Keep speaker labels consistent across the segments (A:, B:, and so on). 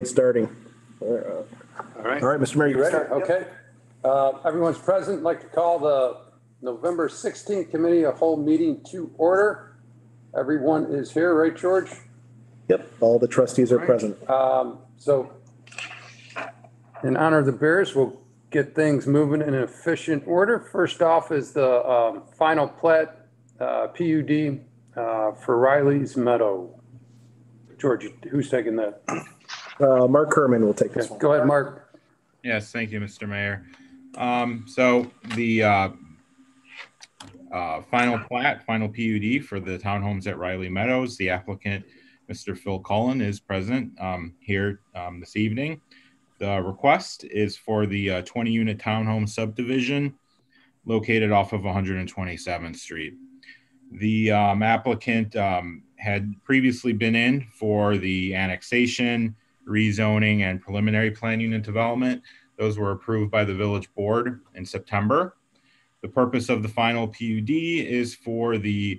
A: Starting.
B: All right.
A: All right, Mr. Mayor, you ready?
B: Okay. Everyone's present. I'd like to call the November 16th Committee of Whole meeting to order. Everyone is here, right, George?
A: Yep, all the trustees are present.
B: So in honor of the Bears, we'll get things moving in an efficient order. First off is the final plat PUD for Reilly's Meadow. George, who's taking that?
A: Mark Kerman will take this one.
B: Go ahead, Mark.
C: Yes, thank you, Mr. Mayor. So the final plat, final PUD for the townhomes at Reilly Meadows, the applicant, Mr. Phil Cullen, is present here this evening. The request is for the 20-unit townhome subdivision located off of 127th Street. The applicant had previously been in for the annexation, rezoning, and preliminary plan unit development. Those were approved by the village board in September. The purpose of the final PUD is for the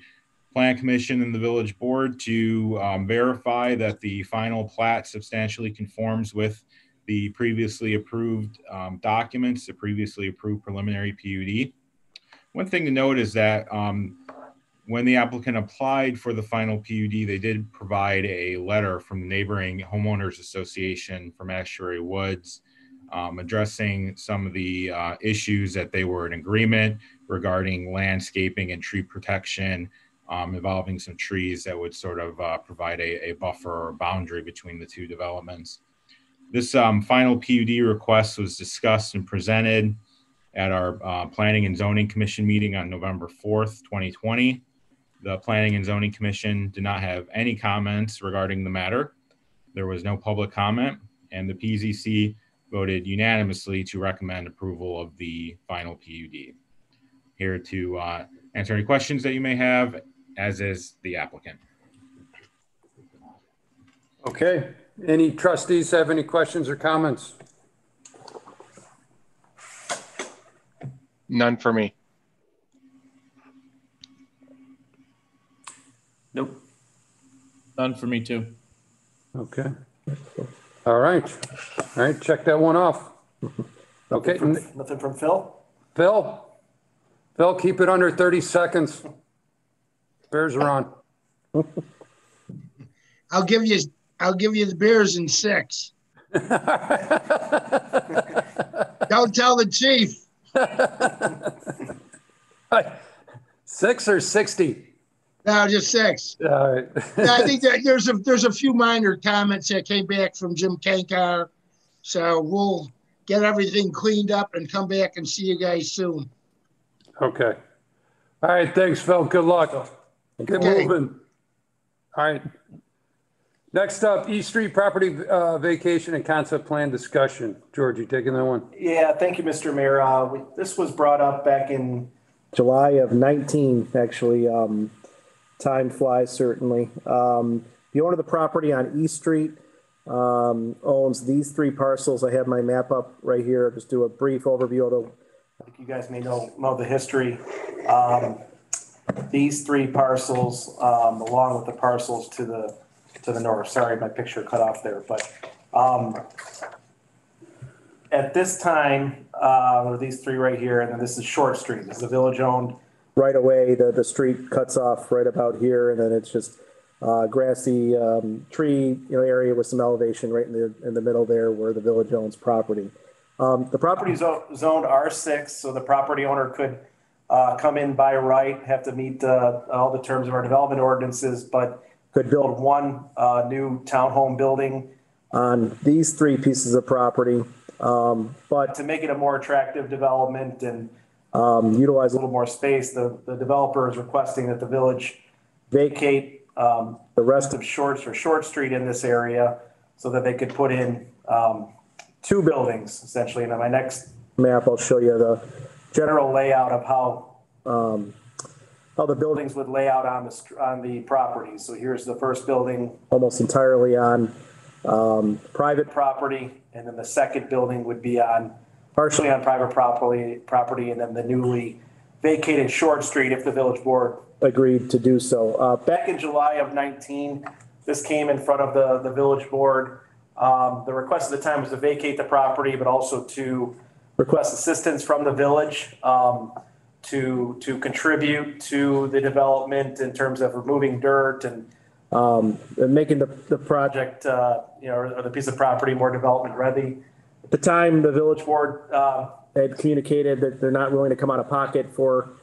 C: plan commission and the village board to verify that the final plat substantially conforms with the previously approved documents, the previously approved preliminary PUD. One thing to note is that when the applicant applied for the final PUD, they did provide a letter from the neighboring homeowners association from Estuary Woods addressing some of the issues that they were in agreement regarding landscaping and tree protection involving some trees that would sort of provide a buffer or boundary between the two developments. This final PUD request was discussed and presented at our Planning and Zoning Commission meeting on November 4th, 2020. The Planning and Zoning Commission did not have any comments regarding the matter. There was no public comment, and the PZC voted unanimously to recommend approval of the final PUD. Here to answer any questions that you may have, as is the applicant.
B: Okay. Any trustees have any questions or comments?
D: None for me.
E: Nope. None for me too.
B: Okay. All right. All right. Check that one off. Okay.
E: Nothing from Phil?
B: Phil, keep it under 30 seconds. Bears are on.
F: I'll give you the Bears in 6. Don't tell the chief.
B: 6 or 60?
F: No, just 6.
B: All right.
F: I think that there's a few minor comments that came back from Jim Kankar. So we'll get everything cleaned up and come back and see you guys soon.
B: Okay. All right. Thanks, Phil. Good luck. Get moving. All right. Next up, East Street property vacation and concept plan discussion. George, you taking that one?
E: Yeah, thank you, Mr. Mayor. This was brought up back in
A: July of 19, actually. Time flies, certainly. The owner of the property on East Street owns these 3 parcels. I have my map up right here. I'll just do a brief overview of the.
E: I think you guys may know the history. These 3 parcels, along with the parcels to the north. Sorry, my picture cut off there, but at this time, these 3 right here, and then this is Short Street. This is the village-owned.
A: Right away, the street cuts off right about here, and then it's just grassy tree area with some elevation right in the middle there, where the village owns property. The property
E: is zoned R6, so the property owner could come in by right, have to meet all the terms of our development ordinances, but could build one new townhome building
A: on these 3 pieces of property. But
E: to make it a more attractive development and
A: utilize
E: a little more space, the developer is requesting that the village vacate the
A: rest
E: of Short Street in this area so that they could put in 2 buildings, essentially. And on my next
A: map, I'll show you the
E: general layout of how the buildings would lay out on the property. So here's the first building,
A: almost entirely on private
E: property, and then the second building would be partially on private property, and then the newly vacated Short Street if the village board
A: agreed to do so.
E: Back in July of 19, this came in front of the village board. The request at the time was to vacate the property, but also to request assistance from the village to contribute to the development in terms of removing dirt and making the project, or the piece of property more development ready. At the time, the village board had communicated that they're not willing to come out of pocket for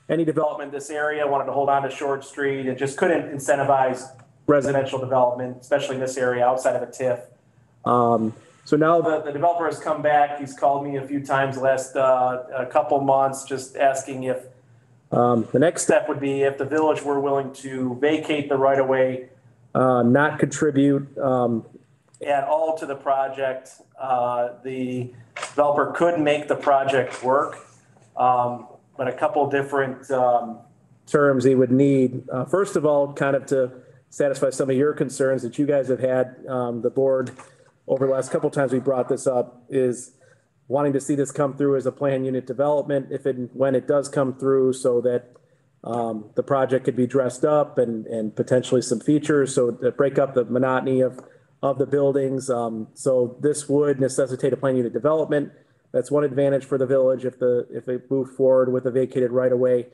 E: any development in this area, wanted to hold on to Short Street, and just couldn't incentivize residential development, especially in this area outside of a TIF. So now the developer has come back. He's called me a few times the last a couple months, just asking if the next step would be if the village were willing to vacate the right of way, not contribute at all to the project. The developer could make the project work, but a couple different terms he would need. First of all, kind of to satisfy some of your concerns that you guys have had, the board over the last couple of times we brought this up, is wanting to see this come through as a planned unit development when it does come through, so that the project could be dressed up and potentially some features, so to break up the monotony of the buildings. So this would necessitate a planned unit development. That's one advantage for the village if they move forward with a vacated right of way.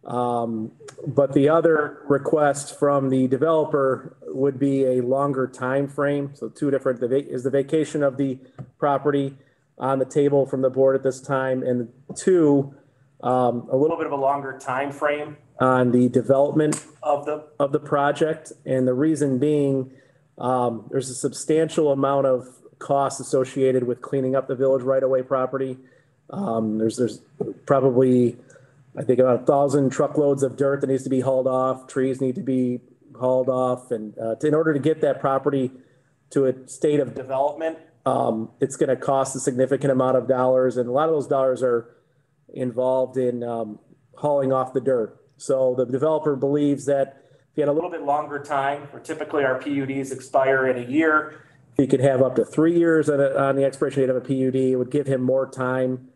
E: But the other request from the developer would be a longer time frame. So two different, is the vacation of the property on the table from the board at this time, and two, a little bit of a longer time frame on the development of the project. And the reason being, there's a substantial amount of costs associated with cleaning up the village right-of-way property. There's probably, I think, about 1,000 truckloads of dirt that needs to be hauled off. Trees need to be hauled off. And in order to get that property to a state of development, it's going to cost a significant amount of dollars. And a lot of those dollars are involved in hauling off the dirt. So the developer believes that if he had a little bit longer time, or typically our PUDs expire in a year, if he could have up to 3 years on the expiration date of a PUD, it would give him more time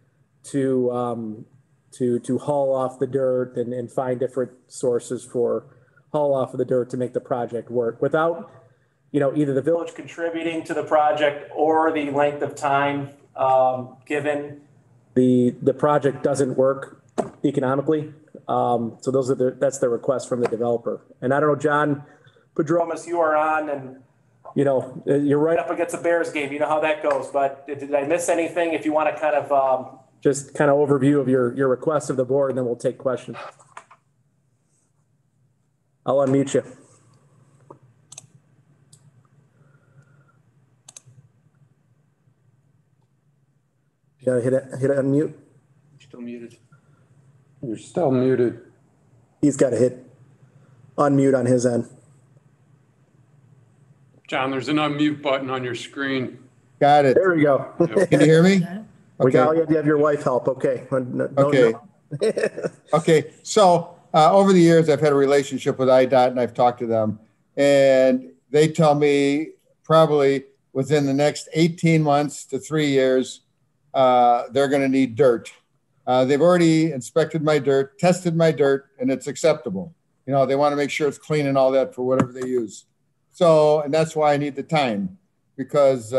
E: to haul off the dirt and find different sources for haul off of the dirt to make the project work without, either the village contributing to the project or the length of time given the project doesn't work economically. So that's the request from the developer. And I don't know, John Padromas, you are on, and you're right up against a Bears game. You know how that goes. But did I miss anything? If you want to kind of just kind of overview of your request of the board, and then we'll take questions. I'll unmute you. You gotta hit unmute.
B: Still muted. You're still muted.
A: He's got to hit unmute on his end.
B: John, there's an unmute button on your screen.
D: Got it.
A: There we go.
D: Can you hear me?
A: We got you have your wife help. Okay.
D: Okay. Okay. So over the years, I've had a relationship with IDOT, and I've talked to them, and they tell me probably within the next 18 months to 3 years, they're going to need dirt. They've already inspected my dirt, tested my dirt, and it's acceptable. They want to make sure it's clean and all that for whatever they use. So, and that's why I need the time, because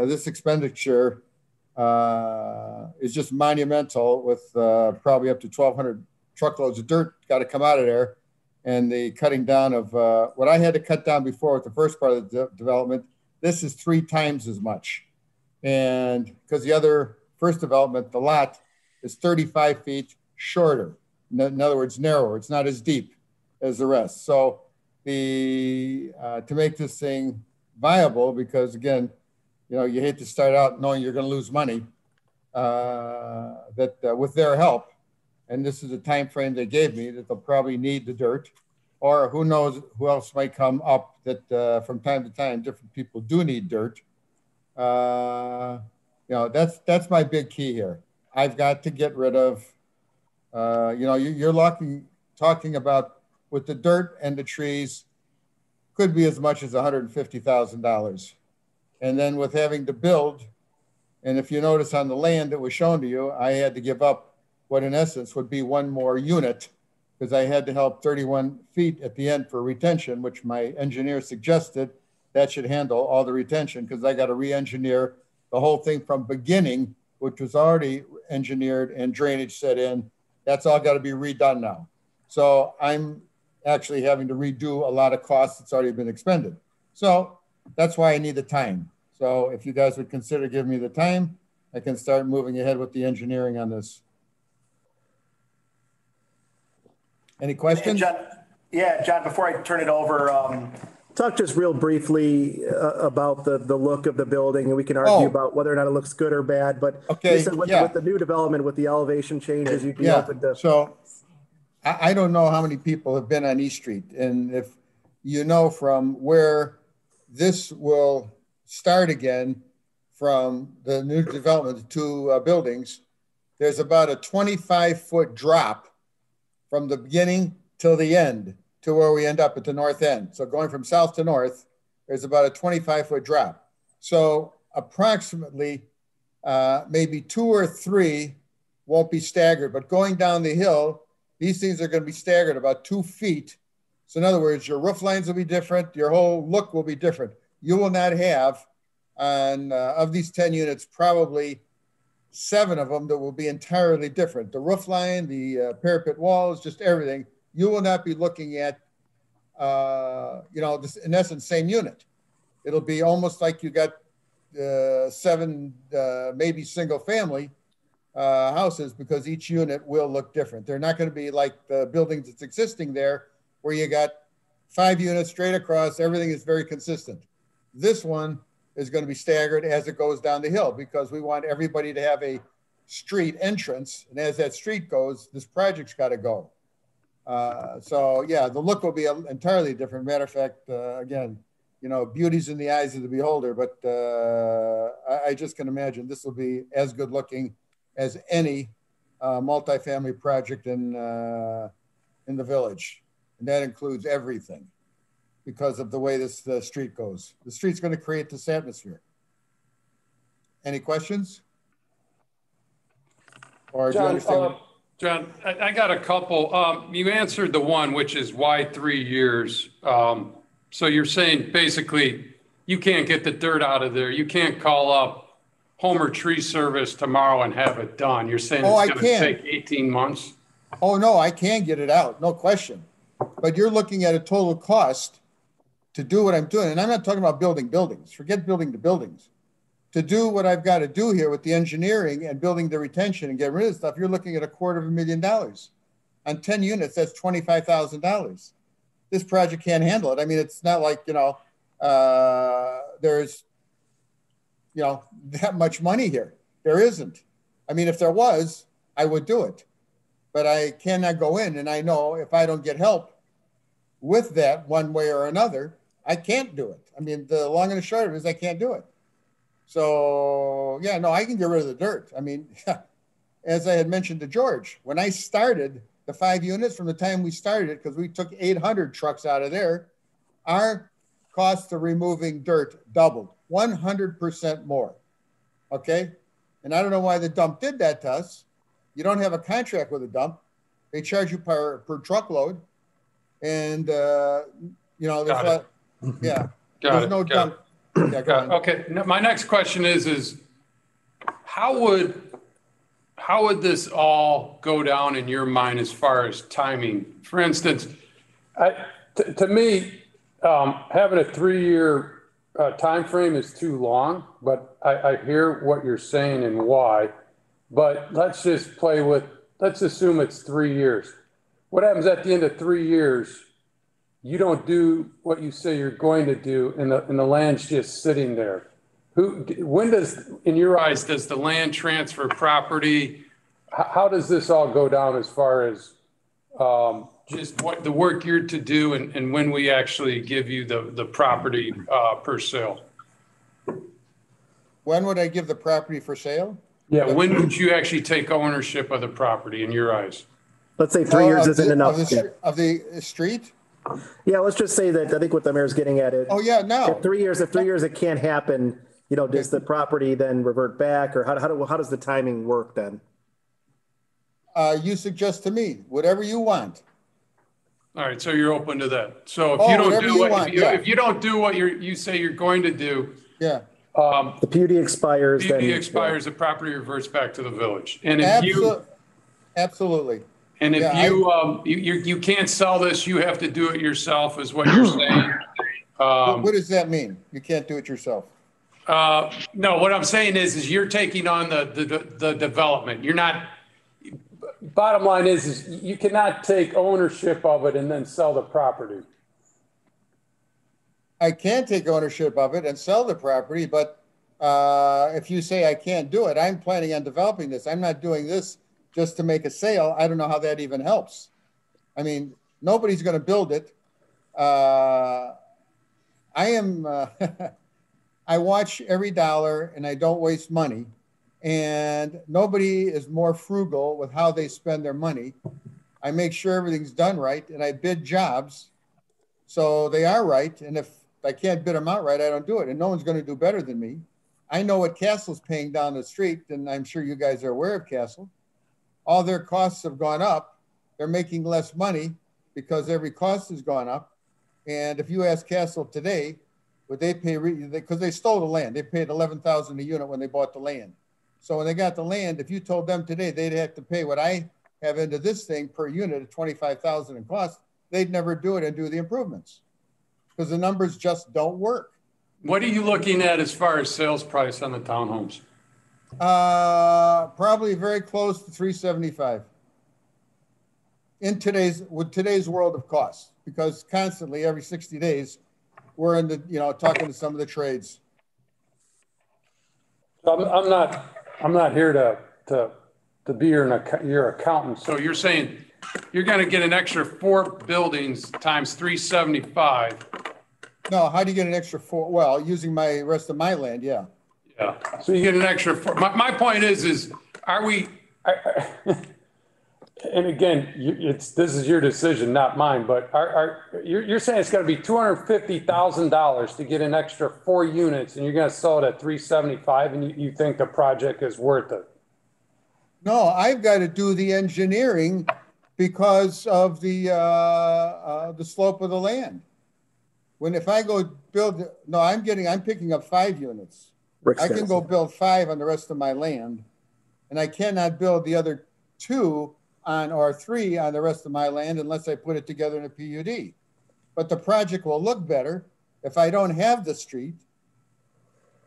D: this expenditure is just monumental, with probably up to 1,200 truckloads of dirt got to come out of there. And the cutting down of what I had to cut down before with the first part of the development, this is 3 times as much. And because the other first development, the lot, is 35 feet shorter. In other words, narrower. It's not as deep as the rest. So to make this thing viable, because again, you hate to start out knowing you're going to lose money, with their help, and this is the time frame they gave me, that they'll probably need the dirt, or who knows who else might come up that from time to time different people do need dirt. That's my big key here. I've got to get rid of, you're talking about with the dirt and the trees, could be as much as $150,000. And then with having to build, and if you notice on the land that was shown to you, I had to give up what in essence would be 1 more unit, because I had to help 31 feet at the end for retention, which my engineer suggested that should handle all the retention, because I got to re-engineer the whole thing from beginning, which was already engineered and drainage set in. That's all got to be redone now. So I'm actually having to redo a lot of costs that's already been expended. So that's why I need the time. So if you guys would consider giving me the time, I can start moving ahead with the engineering on this. Any questions?
E: John, before I turn it over,
A: Talk just real briefly about the look of the building, and we can argue about whether or not it looks good or bad, but
D: okay,
A: with the new development, with the elevation changes, you'd be open to.
D: So I don't know how many people have been on East Street, and if you know from where this will start again from the new development, the two buildings, there's about a 25-foot drop from the beginning till the end to where we end up at the north end. So going from south to north, there's about a 25-foot drop. So approximately maybe 2 or 3 won't be staggered, but going down the hill, these things are going to be staggered about 2 feet. So in other words, your roof lines will be different. Your whole look will be different. You will not have on of these 10 units, probably 7 of them that will be entirely different. The roof line, the parapet walls, just everything. You will not be looking at, this, in essence, same unit. It'll be almost like you got 7 maybe single family houses, because each unit will look different. They're not going to be like the buildings that's existing there, where you got 5 units straight across. Everything is very consistent. This one is going to be staggered as it goes down the hill, because we want everybody to have a street entrance. And as that street goes, this project's got to go. So yeah, the look will be entirely different. Matter of fact, again, beauty's in the eyes of the beholder, but I just can imagine this will be as good looking as any multifamily project in the village. And that includes everything, because of the way this street goes. The street's going to create this atmosphere. Any questions? Or do you understand?
B: John, I got a couple. You answered the one, which is why 3 years. So you're saying basically you can't get the dirt out of there. You can't call up Homer Tree Service tomorrow and have it done. You're saying it's going to take 18 months?
D: Oh, no, I can get it out. No question. But you're looking at a total cost to do what I'm doing. And I'm not talking about building buildings. Forget building the buildings. To do what I've got to do here with the engineering and building the retention and get rid of stuff, you're looking at $250,000. On 10 units, that's $25,000. This project can't handle it. I mean, it's not like, there's, that much money here. There isn't. I mean, if there was, I would do it. But I cannot go in, and I know if I don't get help with that one way or another, I can't do it. I mean, the long and the short of it is I can't do it. So, yeah, no, I can get rid of the dirt. I mean, as I had mentioned to George, when I started the 5 units, from the time we started it, because we took 800 trucks out of there, our cost of removing dirt doubled, 100% more, okay? And I don't know why the dump did that to us. You don't have a contract with a dump. They charge you per truckload. And, there's no dump. Yeah,
B: okay. My next question is how would this all go down in your mind as far as timing? For instance, to me, having a 3-year time frame is too long, but I hear what you're saying and why. But let's assume it's 3 years. What happens at the end of 3 years? You don't do what you say you're going to do, and the land's just sitting there. When does, in your eyes, does the land transfer property? How does this all go down as far as just what the work you're to do, and when we actually give you the property per sale?
D: When would I give the property for sale?
B: Yeah, when would you actually take ownership of the property in your eyes?
A: Let's say 3 years isn't enough.
D: Of the street?
A: Yeah, let's just say that I think what the mayor's getting at it.
D: Oh yeah, no.
A: If 3 years it can't happen, does the property then revert back, or how does the timing work then?
D: You suggest to me whatever you want.
B: All right, so you're open to that. So if
D: Oh,
B: you don't
D: whatever
B: do
D: you
B: what
D: want, yeah.
B: if you don't do what you say you're going to do,
D: Yeah,
A: The PUD expires, then.
B: PUD expires, the property reverts back to the village. And if you
D: absolutely.
B: and if
D: Yeah,
B: you can't sell this, you have to do it yourself, is what you're saying.
D: What does that mean? You can't do it yourself?
B: No, what I'm saying is you're taking on the development. You're not. Bottom line is you cannot take ownership of it and then sell the property.
D: I can take ownership of it and sell the property, but if you say I can't do it, I'm planning on developing this. I'm not doing this just to make a sale. I don't know how that even helps. I mean, nobody's going to build it. I am, I watch every dollar and I don't waste money. And nobody is more frugal with how they spend their money. I make sure everything's done right and I bid jobs so they are right. And if I can't bid them out right, I don't do it. And no one's going to do better than me. I know what Castle's paying down the street, and I'm sure you guys are aware of Castle. All their costs have gone up. They're making less money because every cost has gone up. And if you ask Castle today, would they pay, because they stole the land. They paid $11,000 a unit when they bought the land. So when they got the land, if you told them today they'd have to pay what I have into this thing per unit at $25,000 in cost, they'd never do it and do the improvements because the numbers just don't work.
B: What are you looking at as far as sales price on the townhomes?
D: Probably very close to 375 in today's world of costs, because constantly every 60 days we're in the, talking to some of the trades.
B: I'm not here to be your accountant. So you're saying you're going to get an extra 4 buildings times 375.
D: No, how do you get an extra 4? Well, using my rest of my land, yeah.
B: Yeah. So you get an extra 4. My point is are we? And again, this is your decision, not mine. But you're saying it's going to be $250,000 to get an extra 4 units, and you're going to sell it at 375, and you think the project is worth it?
D: No, I've got to do the engineering because of the slope of the land. If I go build, no, I'm picking up 5 units. I can go build 5 on the rest of my land, and I cannot build the other 2 or 3 on the rest of my land unless I put it together in a PUD. But the project will look better if I don't have the street.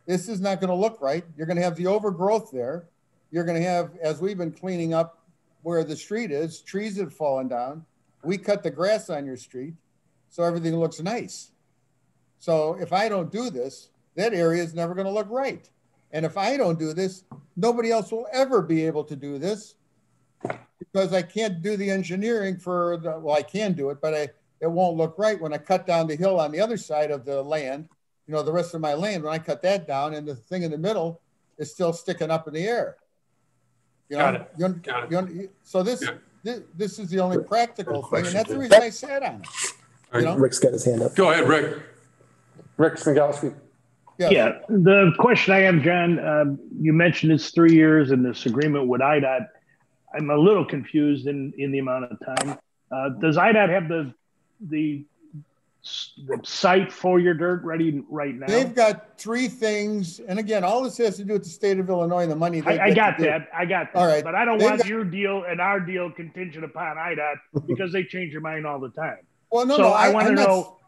D: This is not going to look right. You're going to have the overgrowth there. You're going to have, as we've been cleaning up where the street is, trees have fallen down. We cut the grass on your street, so everything looks nice. So if I don't do this, that area is never going to look right. And if I don't do this, nobody else will ever be able to do this because I can't do the engineering well, I can do it, but it won't look right when I cut down the hill on the other side of the land, the rest of my land, when I cut that down and the thing in the middle is still sticking up in the air.
B: Got it.
D: So this is the only practical thing, and that's the reason I sat on it.
A: Rick's got his hand up.
B: Go ahead, Rick. Rick Smigalski.
G: Yeah, the question I have, John, you mentioned it's 3 years in this agreement with IDOT. I'm a little confused in the amount of time. Does IDOT have the site for your dirt ready right now?
D: They've got 3 things, and again, all this has to do with the state of Illinois, the money.
G: I got that. All
D: right,
G: but I don't want your deal and our deal contingent upon IDOT because they change their mind all the time.
D: Well, no,
G: so
D: no,
G: I want to know.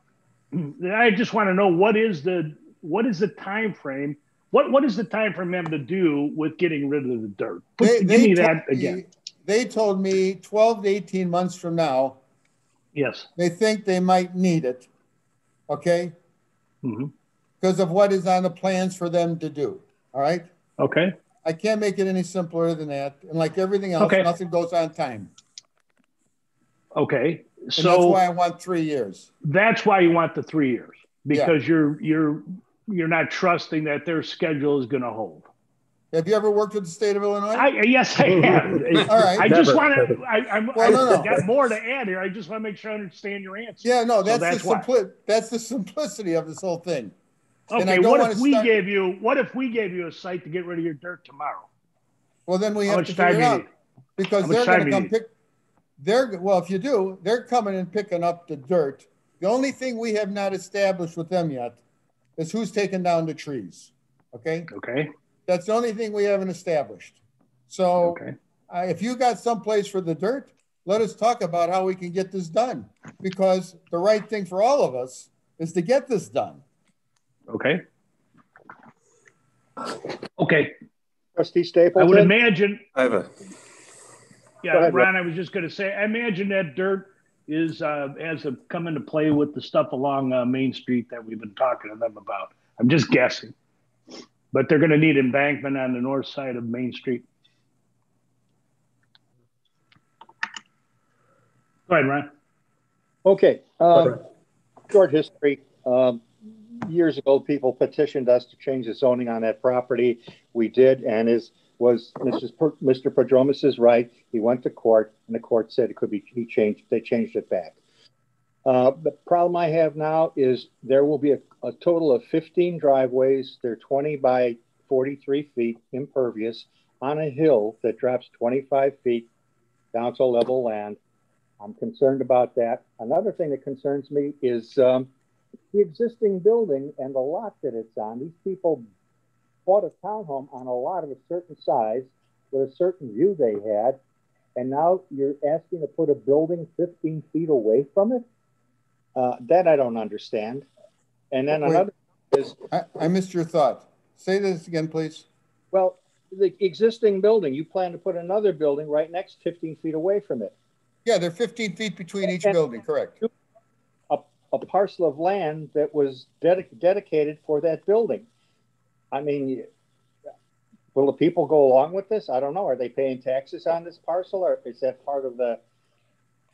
G: I just want to know what is the time frame? What is the time frame them to do with getting rid of the dirt? Give me that again.
D: They told me 12 to 18 months from now.
G: Yes.
D: They think they might need it. Okay. Because of what is on the plans for them to do. All right.
G: Okay.
D: I can't make it any simpler than that. And like everything else, nothing goes on time.
G: Okay. So
D: that's why I want 3 years.
G: That's why you want the 3 years, because you're not trusting that their schedule is going to hold.
D: Have you ever worked with the state of Illinois?
G: Yes, I have.
D: All right.
G: I just want to. I got more to add here. I just want to make sure I understand your answer.
D: Yeah, no, that's the simplicity of this whole thing.
G: Okay. What if we gave you a site to get rid of your dirt tomorrow?
D: Well, then we have to figure it out because they're going to come pick. well, if you do, they're coming and picking up the dirt. The only thing we have not established with them yet is who's taking down the trees. Okay.
G: Okay.
D: That's the only thing we haven't established. So
G: Okay.
D: if you got someplace for the dirt, let us talk about how we can get this done, because the right thing for all of us is to get this done.
G: Okay. Okay.
H: Trustee Stapleton?
G: I would imagine.
I: I have a.
G: Yeah,
H: Go ahead,
G: Ron, I was just going to say, I imagine that dirt is has come into play with the stuff along Main Street that we've been talking to them about. I'm just guessing. But they're going to need embankment on the north side of Main Street. Go ahead, Ron.
H: Okay. Short history. Years ago, people petitioned us to change the zoning on that property. We did, and Mr. Prodromus is right. He went to court, and the court said it could be they changed it back. The problem I have now is there will be a total of 15 driveways. They're 20 by 43 feet impervious on a hill that drops 25 feet down to level land. I'm concerned about that. Another thing that concerns me is the existing building and the lot that it's on. These people bought a townhome on a lot of a certain size with a certain view they had, and now you're asking to put a building 15 feet away from it? That I don't understand. And then another is...
D: I missed your thought. Say this again, please.
H: Well, the existing building, you plan to put another building right next 15 feet away from it.
D: Yeah, they're 15 feet between each building, correct.
H: A parcel of land that was dedicated for that building. I mean, will the people go along with this? I don't know. Are they paying taxes on this parcel, or is that part of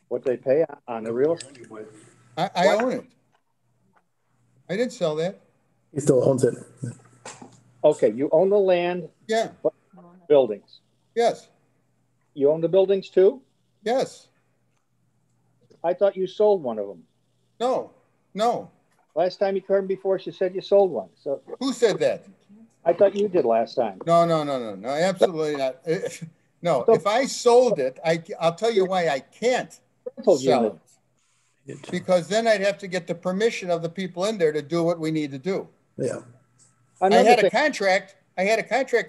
H: what they pay on the real estate?
D: I own it. I didn't sell that.
A: He still owns it.
H: Okay, you own the land.
D: Yeah.
H: Buildings.
D: Yes.
H: You own the buildings too?
D: Yes.
H: I thought you sold one of them.
D: No.
H: Last time you came before, she said you sold one. So
D: who said that?
H: I thought you did last time.
D: No, absolutely not. No, if I sold it, I'll tell you why I can't sell it. Because then I'd have to get the permission of the people in there to do what we need to do.
A: Yeah.
D: I had a contract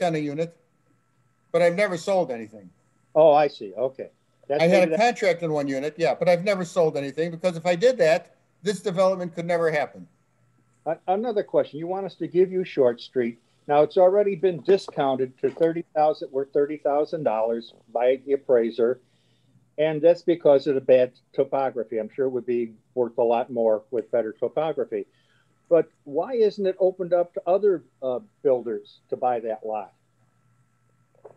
D: on a unit, but I've never sold anything.
H: Oh, I see. Okay.
D: I had a contract in one unit, yeah, but I've never sold anything, because if I did that, this development could never happen.
H: Another question. You want us to give you Short Street. Now, it's already been discounted to $30,000 by the appraiser, and that's because of the bad topography. I'm sure it would be worth a lot more with better topography. But why isn't it opened up to other builders to buy that lot?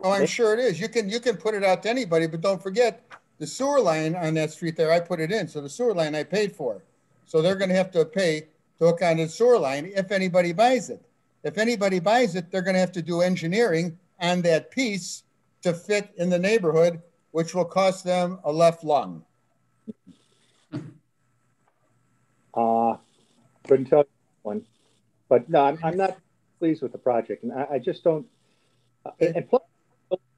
D: Oh, I'm sure it is. You can put it out to anybody, but don't forget the sewer line on that street there. I put it in, so the sewer line I paid for. So they're going to have to pay to hook on the sewer line if anybody buys it. If anybody buys it, they're going to have to do engineering on that piece to fit in the neighborhood, which will cost them a left lung.
H: Couldn't tell you one, but no, I'm not pleased with the project, and I just don't. And plus,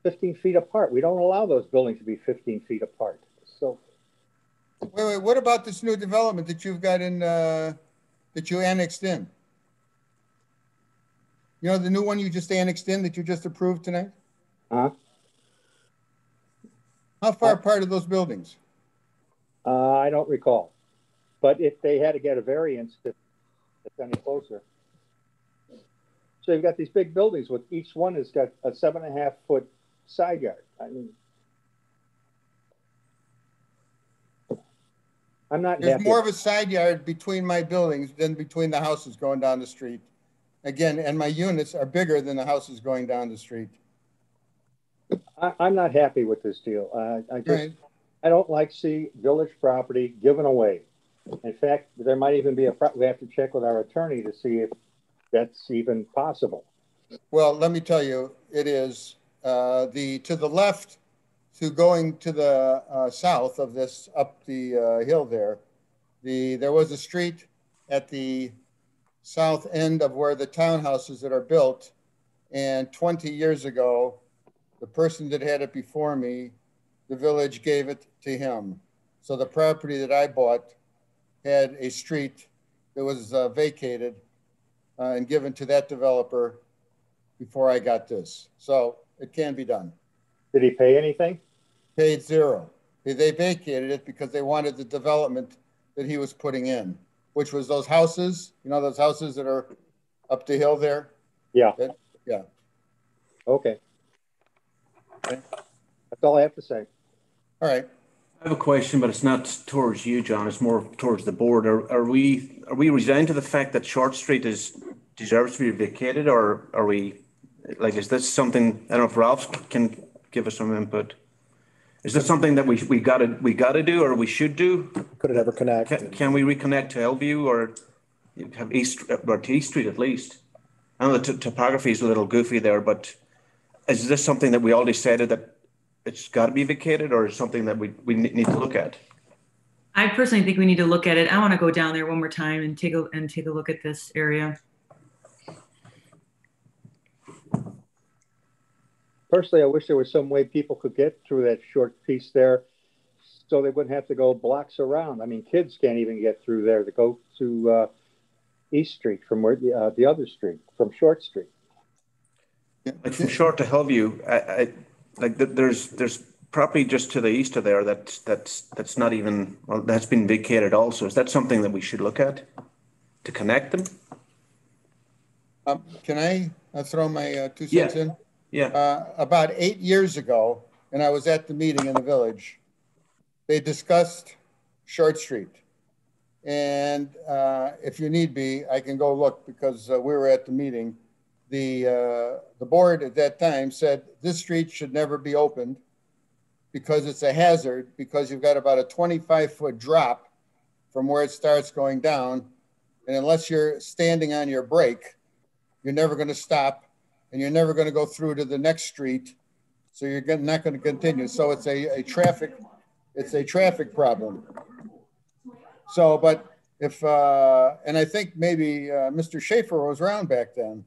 H: 15 feet apart. We don't allow those buildings to be 15 feet apart. So,
D: wait. What about this new development that you've got in that you annexed in? You know, the new one you just annexed in that you just approved tonight?
H: How
D: far apart are those buildings?
H: I don't recall. But if they had to get a variance to it's any closer. So you've got these big buildings with each one has got a 7.5 foot side yard. I mean, I'm not
D: There's
H: happy.
D: more of a side yard between my buildings than between the houses going down the street. Again, and my units are bigger than the houses going down the street.
H: I'm not happy with this deal. I don't like to see village property given away. In fact, there might even be we have to check with our attorney to see if that's even possible.
D: Well, let me tell you, it is to the left, to going to the south of this, up the hill there. There was a street at the south end of where the townhouses that are built, and 20 years ago, the person that had it before me the village gave it to him. So the property that I bought had a street that was vacated and given to that developer before I got this. So it can be done.
H: Did he pay anything?
D: Paid zero. They vacated it because they wanted the development that he was putting in, which was those houses, you know, those houses that are up the hill there?
H: Yeah.
D: Yeah.
H: Okay. That's all I have to say.
D: All right.
I: I have a question, but it's not towards you, John. It's more towards the board. Are we resigned to the fact that Short Street deserves to be vacated, or are we, like, is this something, I don't know if Ralph can give us some input. Is this something that we gotta do, or we should do?
A: Could it ever connect?
I: Can we reconnect to Hillview, or have East, or to East Street at least? I know the topography is a little goofy there, but is this something that we all decided that it's got to be vacated, or is something that we need to look at?
J: I personally think we need to look at it. I want to go down there one more time and take a look at this area.
H: Personally, I wish there was some way people could get through that short piece there so they wouldn't have to go blocks around. I mean, kids can't even get through there to go to East Street from where the other street, from Short Street.
I: Like from Short to Hillview, there's property just to the east of there that's not even, well, that's been vacated also. Is that something that we should look at to connect them?
D: Can I throw my 2 cents in?
I: Yeah.
D: About 8 years ago, and I was at the meeting in the village, they discussed Short Street. And if you need be, I can go look because we were at the meeting. The board at that time said this street should never be opened because it's a hazard, because you've got about a 25-foot drop from where it starts going down. And unless you're standing on your brake, you're never going to stop, and you're never going to go through to the next street. So you're not going to continue. So it's a traffic problem. So, but if, and I think maybe Mr. Schaefer was around back then.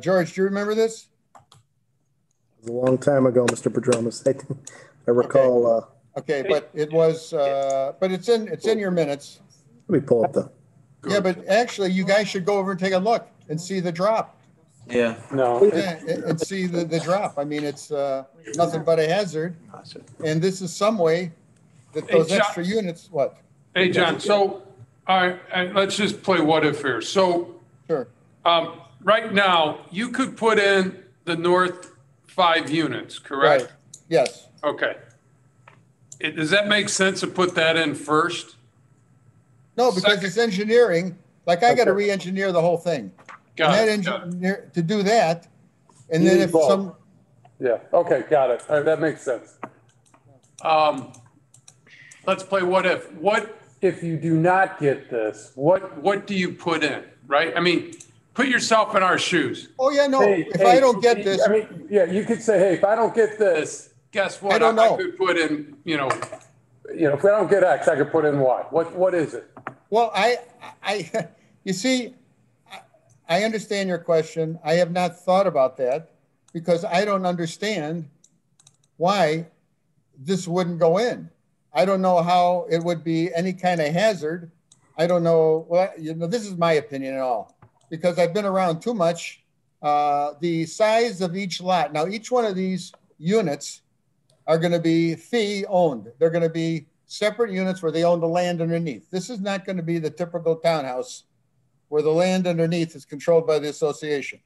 D: George, do you remember this?
A: It was a long time ago, Mr. Padromas. I recall.
D: Okay, but it was, but it's in your minutes.
A: Let me pull up the.
D: Yeah, but actually, you guys should go over and take a look and see the drop.
I: Yeah.
B: No.
D: Yeah, and see the drop. I mean, it's nothing but a hazard. And this is some way that those extra units, what?
K: Hey, John, so all right, let's just play what if here. So
D: sure.
K: Right now, you could put in the north 5 units, correct?
D: Right. Yes.
K: Okay. Does that make sense to put that in first?
D: No, because it's engineering. Like I got to re-engineer the whole thing.
K: Got
D: it. To do that, and then if some.
B: Yeah. Okay. Got it. All right, that makes sense.
K: Let's play what if. What
B: if you do not get this?
K: What do you put in? Right. I mean, put yourself in our shoes.
D: Oh yeah, no. If I don't get this,
B: I mean, yeah, you could say, hey, if I don't get this,
K: guess what?
D: I don't know.
K: I could put in,
B: if I don't get X, I could put in Y. What is it?
D: Well, you see, I understand your question. I have not thought about that because I don't understand why this wouldn't go in. I don't know how it would be any kind of hazard. I don't know. Well, this is my opinion at all because I've been around too much. The size of each lot. Now, each one of these units are going to be fee owned. They're going to be separate units where they own the land underneath. This is not going to be the typical townhouse where the land underneath is controlled by the association.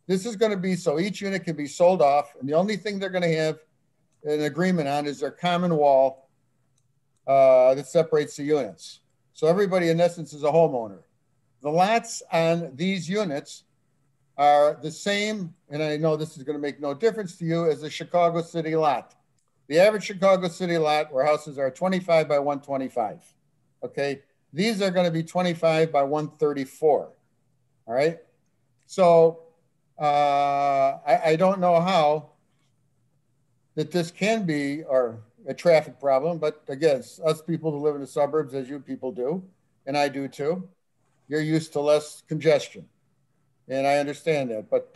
D: This is going to be so each unit can be sold off, and the only thing they're going to have an agreement on is their common wall that separates the units. So everybody, in essence, is a homeowner. The lots on these units are the same, and I know this is going to make no difference to you, as a Chicago City lot. The average Chicago City lot where houses are 25 by 125, okay? These are going to be 25 by 134, all right? So I don't know how that this can be or a traffic problem, but again, us people who live in the suburbs, as you people do, and I do too, you're used to less congestion. And I understand that, but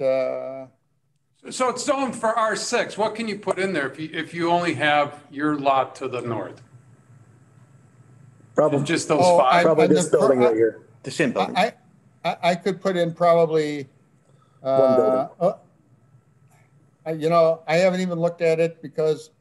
K: So it's zoned for R6. What can you put in there if you only have your lot to the north?
A: Probably
K: just those five.
A: Probably this building right here.
I: The same building.
D: I could put in probably
A: one building.
D: You know, I haven't even looked at it because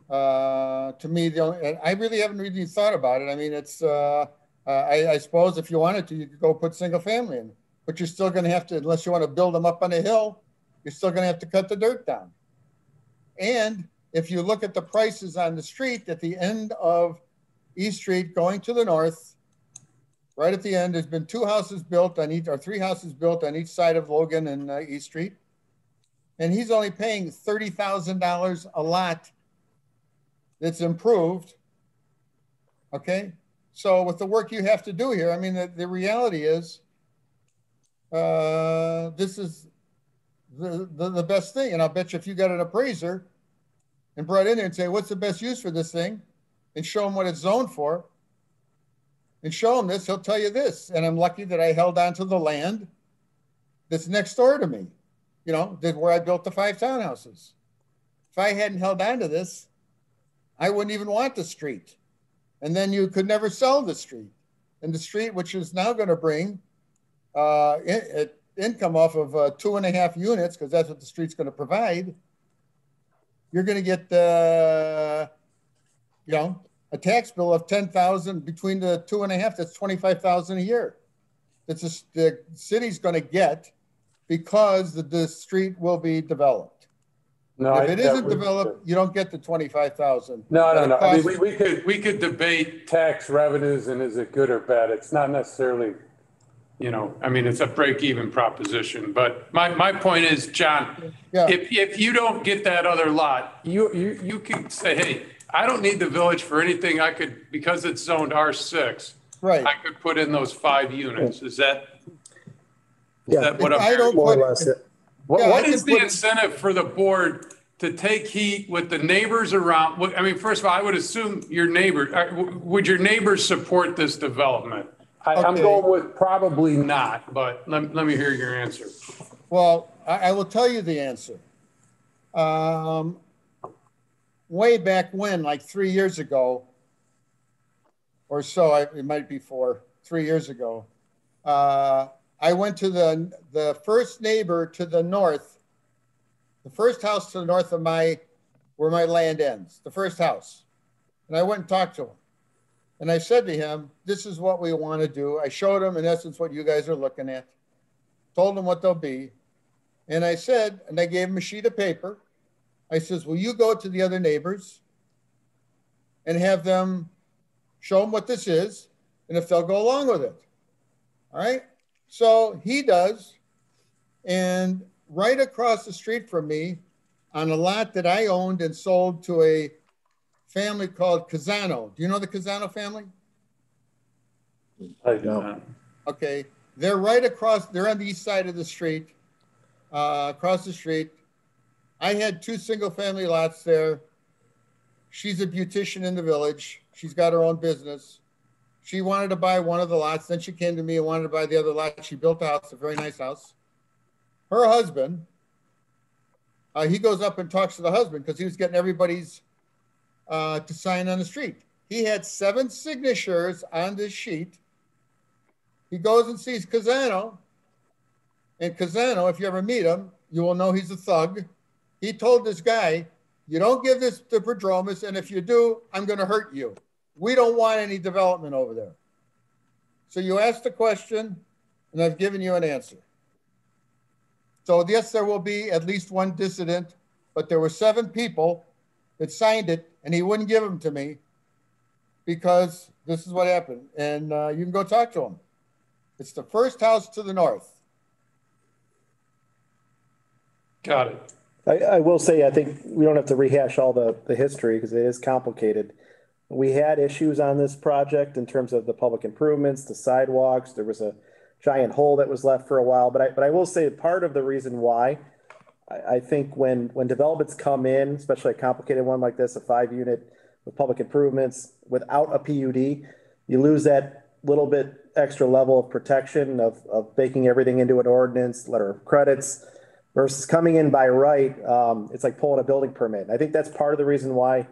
D: to me, I really haven't really thought about it. I mean, it's, I suppose if you wanted to, you could go put single family in, but you're still going to have to, unless you want to build them up on a hill, you're still going to have to cut the dirt down. And if you look at the prices on the street at the end of East Street going to the north, right at the end, there's been 2 houses built on each, or 3 houses built on each side of Logan and East Street. And he's only paying $30,000 a lot that's improved. Okay. So with the work you have to do here, I mean, the reality is this is the best thing. And I'll bet you if you got an appraiser and brought in there and say, what's the best use for this thing? And show him what it's zoned for and show him this, he'll tell you this. And I'm lucky that I held on to the land that's next door to me, you know, where I built the 5 townhouses. If I hadn't held on to this, I wouldn't even want the street. And then you could never sell the street. And the street, which is now going to bring income off of 2.5 units, because that's what the street's going to provide, you're going to get, you know, a tax bill of $10,000 between the 2.5. That's $25,000 a year. That's the city's going to get because the street will be developed.
B: No,
D: if it isn't developed, you don't get the $25,000.
B: No. I mean, we could debate tax revenues and is it good or bad. It's not necessarily, you know, I mean, it's a break-even proposition. But my point is, John, if you don't get that other lot, you can say, hey, I don't need the village for anything. I could, because it's zoned R6,
D: right?
B: I could put in those 5 units. Is that what I'm
A: hearing? More or less.
B: What is the incentive for the board to take heat with the neighbors around? I mean, first of all, I would assume your neighbor, would your neighbors support this development? I'm going with probably not, but let me hear your answer.
D: Well, I will tell you the answer. Way back when, like 3 years ago or so, it might be 3 years ago, I went to the first neighbor to the north, the first house to the north of where my land ends, the first house. And I went and talked to him. And I said to him, this is what we want to do. I showed him, in essence, what you guys are looking at, told him what they'll be. And I said, and I gave him a sheet of paper. I says, will you go to the other neighbors and have them show them what this is and if they'll go along with it? All right. So he does. And right across the street from me on a lot that I owned and sold to a family called Casano. Do you know the Casano family?
B: I don't.
D: Okay. They're right across, they're on the east side of the street, across the street. I had 2 single family lots there. She's a beautician in the village. She's got her own business. She wanted to buy one of the lots. Then she came to me and wanted to buy the other lot. She built a house, a very nice house. Her husband, he goes up and talks to the husband because he was getting everybody's to sign on the street. He had 7 signatures on this sheet. He goes and sees Casano. And Casano, if you ever meet him, you will know he's a thug. He told this guy, you don't give this to Prodromus, and if you do, I'm going to hurt you. We don't want any development over there. So you asked the question, and I've given you an answer. So yes, there will be at least one dissident, but there were 7 people that signed it, and he wouldn't give them to me because this is what happened. And you can go talk to him. It's the first house to the north.
B: Got it.
A: I will say, I think we don't have to rehash all the history because it is complicated. We had issues on this project in terms of the public improvements, the sidewalks. There was a giant hole that was left for a while. But I will say part of the reason why I think when developments come in, especially a complicated one like this, a 5-unit with public improvements without a PUD, you lose that little bit extra level of protection of baking everything into an ordinance, letter of credits, versus coming in by right, it's like pulling a building permit. I think that's part of the reason why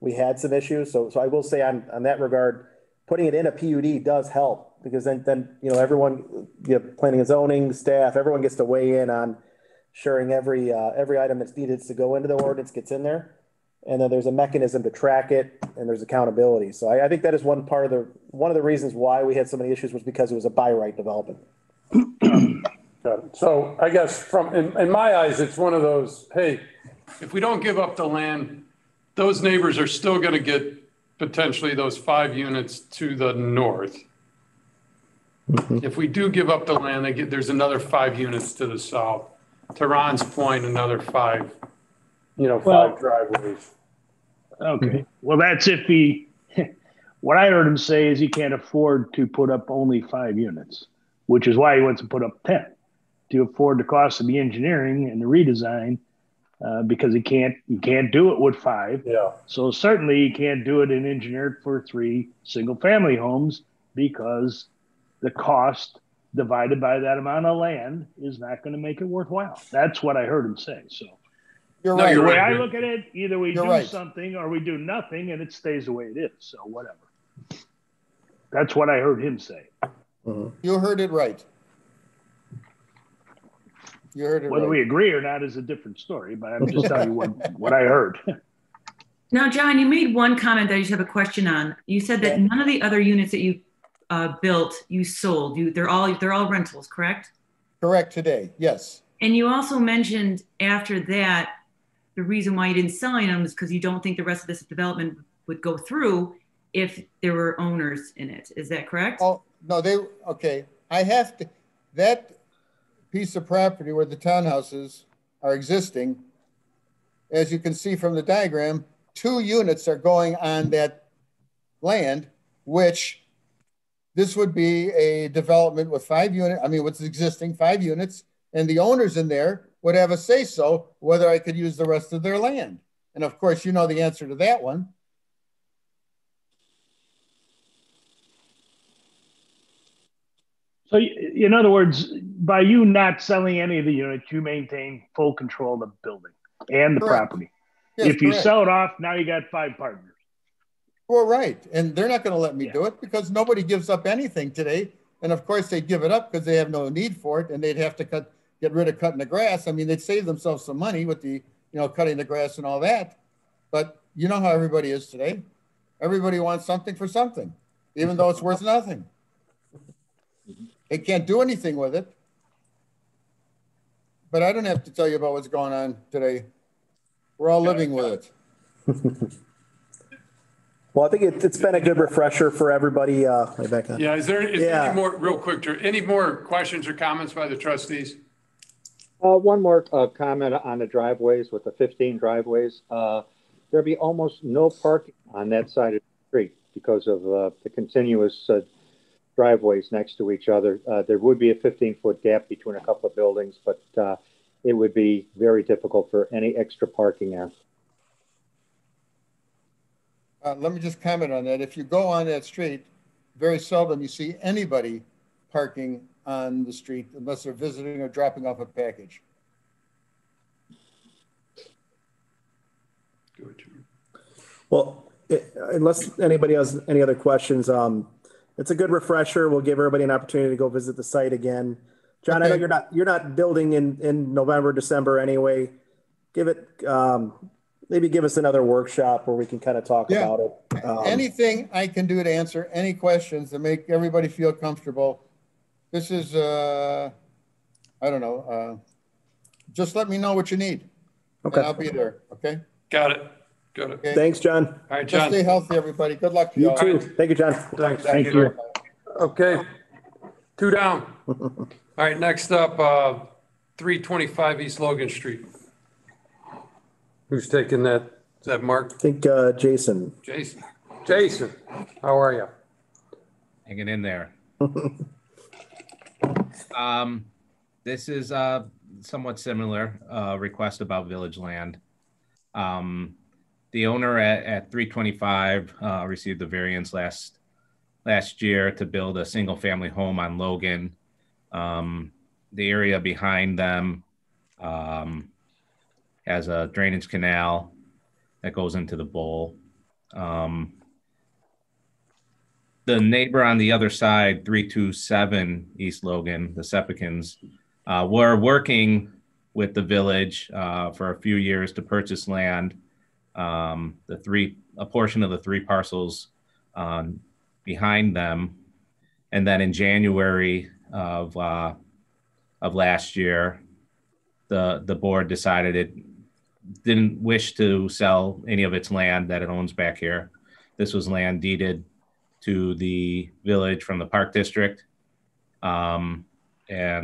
A: we had some issues. So I will say on that regard, putting it in a PUD does help, because then everyone, planning and zoning staff, everyone gets to weigh in on ensuring every item that's needed to go into the ordinance gets in there. And then there's a mechanism to track it, and there's accountability. So I think that is one of the reasons why we had so many issues, was because it was a by right development.
K: So I guess in my eyes, it's one of those, hey, if we don't give up the land, those neighbors are still going to get potentially those 5 units to the north. If we do give up the land, there's another 5 units to the south. To Ron's point, another 5, 5 driveways.
G: Okay. Well, that's if what I heard him say is he can't afford to put up only 5 units, which is why he wants to put up 10 to afford the cost of the engineering and the redesign, because he can't do it with 5.
K: Yeah.
G: So certainly he can't do it in engineered for 3 single family homes, because the cost divided by that amount of land is not going to make it worthwhile. That's what I heard him say. So
D: You're right.
G: the way I look at it, either we
D: You're
G: do
D: right.
G: something or we do nothing, and it stays the way it is. So whatever. That's what I heard him say.
D: You heard it right. You heard it
G: Whether
D: right.
G: we agree or not is a different story, but I'm just telling you what I heard.
J: Now, John, you made one comment that I just have a question on. You said that none of the other units that you built, you sold. They're all rentals, correct?
D: Correct today, yes.
J: And you also mentioned after that, the reason why you didn't sell any of them is because you don't think the rest of this development would go through if there were owners in it. Is that correct?
D: Oh, no, okay. I have to, that piece of property where the townhouses are existing, as you can see from the diagram, 2 units are going on that land, which this would be a development with 5 units, what's existing 5 units, and the owners in there would have a say-so whether I could use the rest of their land. And of course, you know the answer to that one.
G: So in other words, by you not selling any of the units, you maintain full control of the building and the property.
D: Yes,
G: if you
D: correct.
G: sell it off, now you got 5 partners.
D: Well, right. And they're not going to let me do it, because nobody gives up anything today. And of course they give it up because they have no need for it, and they'd have to get rid of cutting the grass. They'd save themselves some money with the, cutting the grass and all that. But you know how everybody is today. Everybody wants something for something, even though it's worth nothing. They can't do anything with it. But I don't have to tell you about what's going on today. We're all living with it.
A: Well, I think it's been a good refresher for everybody. Rebecca.
K: Yeah, is there any more, real quick, any more questions or comments by the trustees?
H: One more comment on the driveways, with the 15 driveways. There'll be almost no parking on that side of the street because of the continuous driveways next to each other. There would be a 15-foot gap between a couple of buildings, but it would be very difficult for any extra parking there.
D: Let me just comment on that. If you go on that street, very seldom you see anybody parking on the street unless they're visiting or dropping off a package.
A: Well, unless anybody has any other questions, it's a good refresher. We'll give everybody an opportunity to go visit the site again. John, okay. I know you're not building in November, December anyway. Maybe give us another workshop where we can kind of talk about it.
D: Anything I can do to answer any questions to make everybody feel comfortable. This is, I don't know, just let me know what you need. Okay. And I'll be there, okay?
K: Got it. Good.
D: Okay.
A: Thanks, John.
K: All right, John.
D: Just stay healthy, everybody. Good luck to you all.
A: You too. Thank you, John.
K: Thanks.
G: Thank you.
K: Okay. 2 down. All right, next up, 325 East Logan Street. Who's taking that? Is that Mark?
A: I think Jason.
K: Jason, how are you?
L: Hanging in there. This is somewhat similar request about village land. The owner at 325 received the variance last year to build a single family home on Logan. The area behind them Has a drainage canal that goes into the bowl. The neighbor on the other side, 327 East Logan, the Sepikins, were working with the village for a few years to purchase land, a portion of the 3 parcels behind them. And then in January of last year, the board decided it didn't wish to sell any of its land that it owns back here. This was land deeded to the village from the Park District. And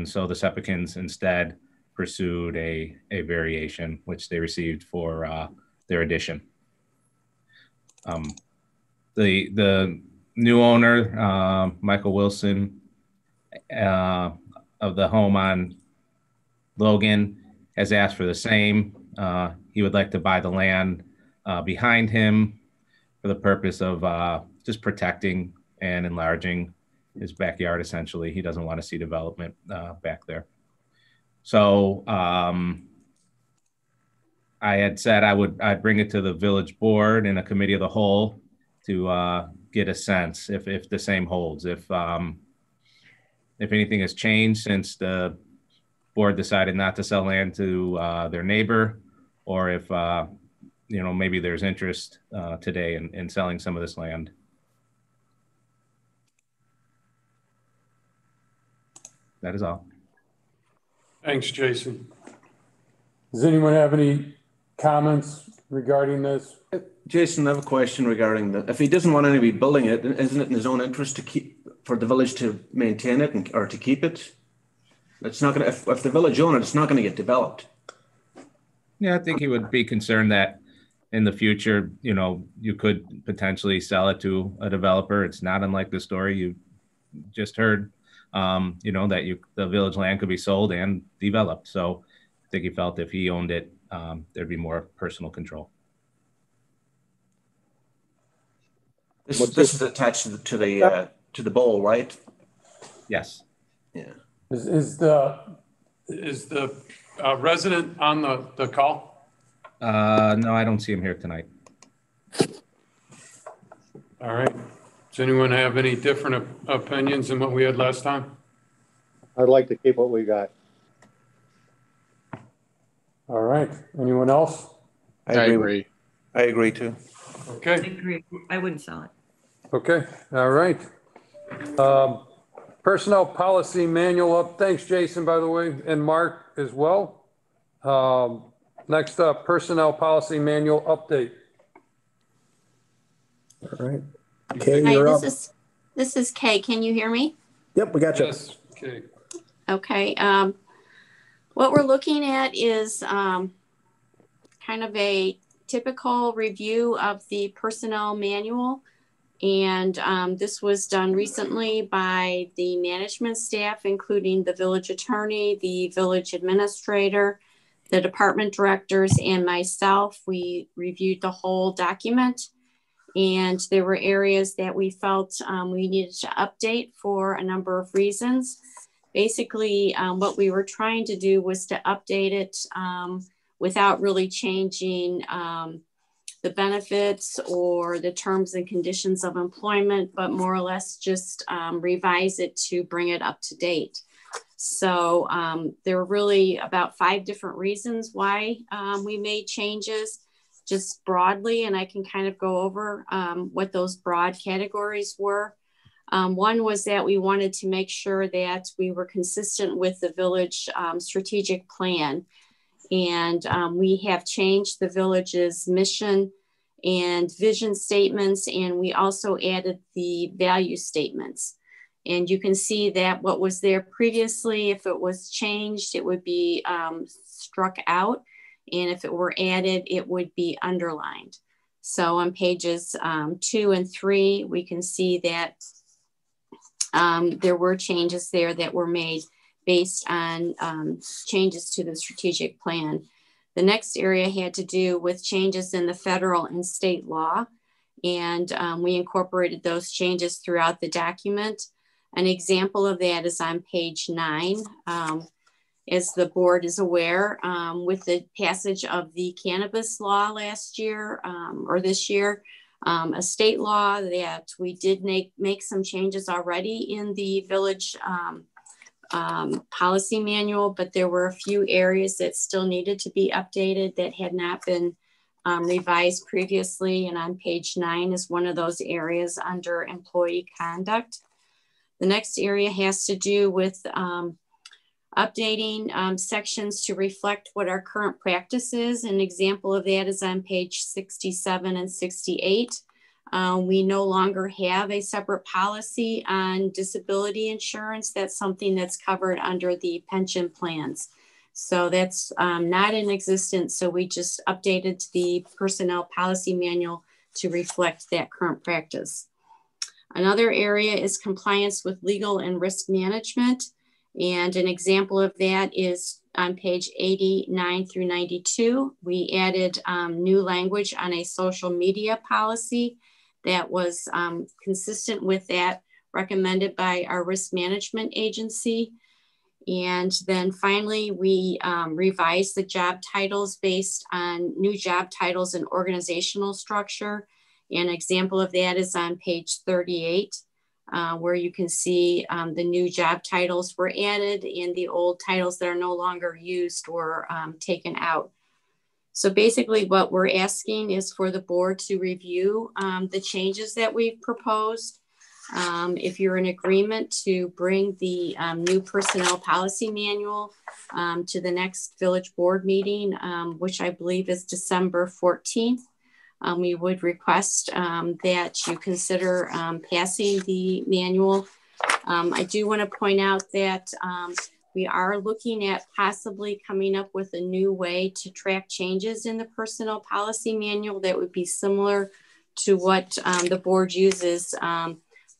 L: so the Sepikins instead pursued a variation, which they received for their addition. The new owner, Michael Wilson, of the home on Logan, has asked for the same. He would like to buy the land behind him for the purpose of just protecting and enlarging his backyard, essentially. He doesn't want to see development back there. So I had said I'd bring it to the village board and a committee of the whole to get a sense if the same holds. If anything has changed since the board decided not to sell land to their neighbor, or if maybe there's interest today in selling some of this land. That is all.
K: Thanks, Jason. Does anyone have any comments regarding this?
I: Jason, I have a question regarding if he doesn't want anybody building it, isn't it in his own interest for the village to maintain it or to keep it? It's not going to, if the village owns it, it's not going to get developed.
L: Yeah, I think he would be concerned that in the future, you could potentially sell it to a developer. It's not unlike the story you just heard, that the village land could be sold and developed. So I think he felt if he owned it, there'd be more personal control.
I: This is attached to the bowl, right?
L: Yes.
I: Yeah.
K: Is the resident on the call?
L: No, I don't see him here tonight.
K: All right. Does anyone have any different opinions than what we had last time?
H: I'd like to keep what we got.
K: All right. Anyone else?
I: I agree. I agree too.
K: Okay.
J: I agree. I wouldn't sell it.
K: Okay. All right. Personnel policy manual up. Thanks, Jason, by the way, and Mark as well. Next up, personnel policy manual update.
A: All right. Kay,
M: Hi,
A: you're up.
M: this is Kay. Can you hear me?
A: Yep, we got you.
K: Yes. Okay.
M: Okay. What we're looking at is kind of a typical review of the personnel manual. And this was done recently by the management staff, including the village attorney, the village administrator, the department directors, and myself. We reviewed the whole document, and there were areas that we felt we needed to update for a number of reasons. Basically, what we were trying to do was to update it without really changing the benefits or the terms and conditions of employment, but more or less just revise it to bring it up to date. So there were really about 5 different reasons why we made changes, just broadly, and I can kind of go over what those broad categories were. One was that we wanted to make sure that we were consistent with the village strategic plan. And we have changed the village's mission and vision statements, and we also added the value statements. And you can see that what was there previously, if it was changed, it would be struck out. And if it were added, it would be underlined. So on pages 2 and 3, we can see that there were changes there that were made based on changes to the strategic plan. The next area had to do with changes in the federal and state law, and we incorporated those changes throughout the document. An example of that is on page 9. as the board is aware, with the passage of the cannabis law last year or this year, a state law that we did make some changes already in the village policy manual, but there were a few areas that still needed to be updated that had not been revised previously. And on page 9 is one of those areas under employee conduct. The next area has to do with updating sections to reflect what our current practice is. An example of that is on page 67 and 68. We no longer have a separate policy on disability insurance. That's something that's covered under the pension plans. So that's not in existence. So we just updated the personnel policy manual to reflect that current practice. Another area is compliance with legal and risk management. And an example of that is on page 89 through 92. We added new language on a social media policy that was consistent with that recommended by our risk management agency. And then finally, we revised the job titles based on new job titles and organizational structure. An example of that is on page 38, where you can see the new job titles were added and the old titles that are no longer used were taken out. So basically what we're asking is for the board to review the changes that we've proposed. If you're in agreement to bring the new personnel policy manual to the next village board meeting, which I believe is December 14th, we would request that you consider passing the manual. I do want to point out that we are looking at possibly coming up with a new way to track changes in the personnel policy manual that would be similar to what the board uses